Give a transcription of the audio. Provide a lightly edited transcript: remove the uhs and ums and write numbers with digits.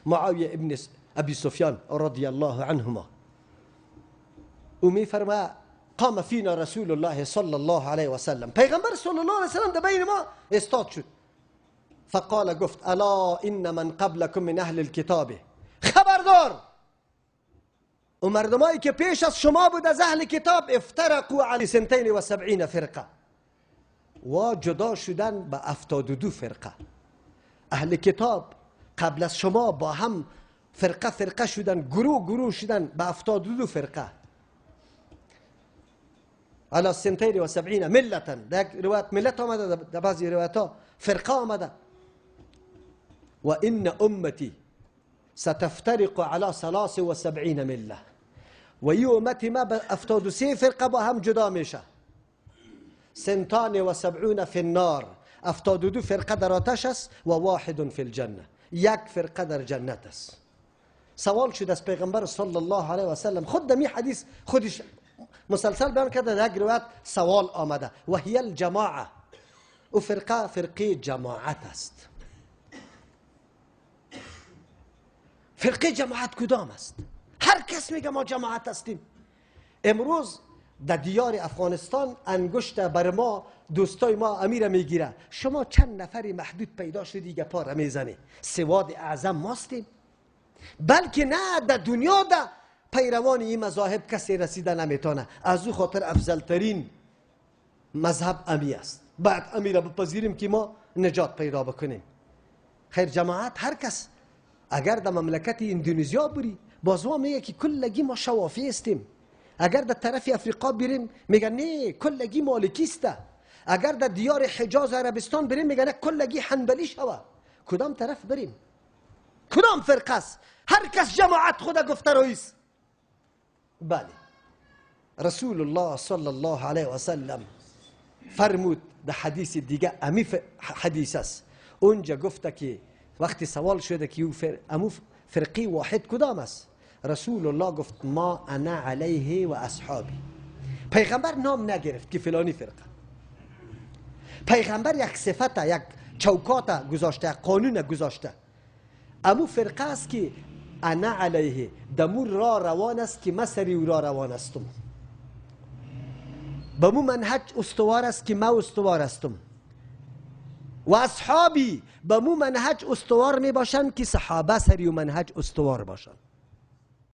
معاویه ابن ابی سفیان رضی الله عنهما او می فرما قام فینا رسول الله صلی الله علیه و سلم، پیغمبر صلی الله علیه و سلم در بین ما استاد شد. فقال گفت الا ان من قبلكم من اهل الكتاب، خبردار و مردمایی که پیش از شما بود از اهل کتاب افترقوا علی 72 فرقه، و جدا شدن به 72 فرقه. اهل کتاب قبل از شما با هم فرقه شدن، گروه شدن به 72 فرقه. على 72 ملتا، در روایت ملت آمده، در بعضی روایت ها فرقه آمده. و ان امتی ستفترق على 73 مله، و این امتی ما به 73 فرقه با هم جدا میشه. 72 فی النار، 72 فرقه در آتش است، و واحد فی الجنه، یک فرقه در جنت است. سوال شد از پیغمبر صلی الله علیه و سلم، خود در این حدیث خودش مسلسل بیان کرده، در یک روایت سوال آمده و هی الجماعه، و فرقه جماعت است. فرقه جماعت کدام است؟ هر کس میگه ما جماعت هستیم. امروز در دیار افغانستان انگشت بر ما دوستای ما امیر میگیره، شما چند نفری محدود پیدا شدی که پا را میزنی، سواد اعظم ماستیم؟ بلکه نه، در دنیا در پیروان این مذاهب کسی رسیده نمیتونه. از او خاطر افضل ترین مذهب امی است، بعد امی را بپذیریم که ما نجات پیدا بکنیم. خیر جماعت هر کس، اگر در مملکت اندونزیا بری باز ما میگه که کلگی ما شوافی استیم، اگر در طرف افریقا بریم میگن نه کلگی مالکی است، اگر در دیار حجاز عربستان بریم میگن نه کلگی حنبلی شوه. کدام طرف بریم؟ کدام فرقه است؟ هر کس جماعت خود گفته رویست. بله، رسول الله صلی الله علیه و سلم فرمود در حدیث دیگه، امی حدیث است، اونجا گفته که وقتی سوال شده که امو فرقی واحد کدام است، رسول الله گفت ما انا علیه و اصحابی. پیغمبر نام نگرفت که فلانی فرقه، پیغمبر یک صفت، یک چوکات گذاشته، قانون گذاشته. امو فرقه است که انا علیه، دمور را روان است که ما سری او را روان استم، بمو منهج استوار است که ما استوار استم، و اصحابی بمو منهج استوار می باشند که صحابه سری و منهج استوار باشند.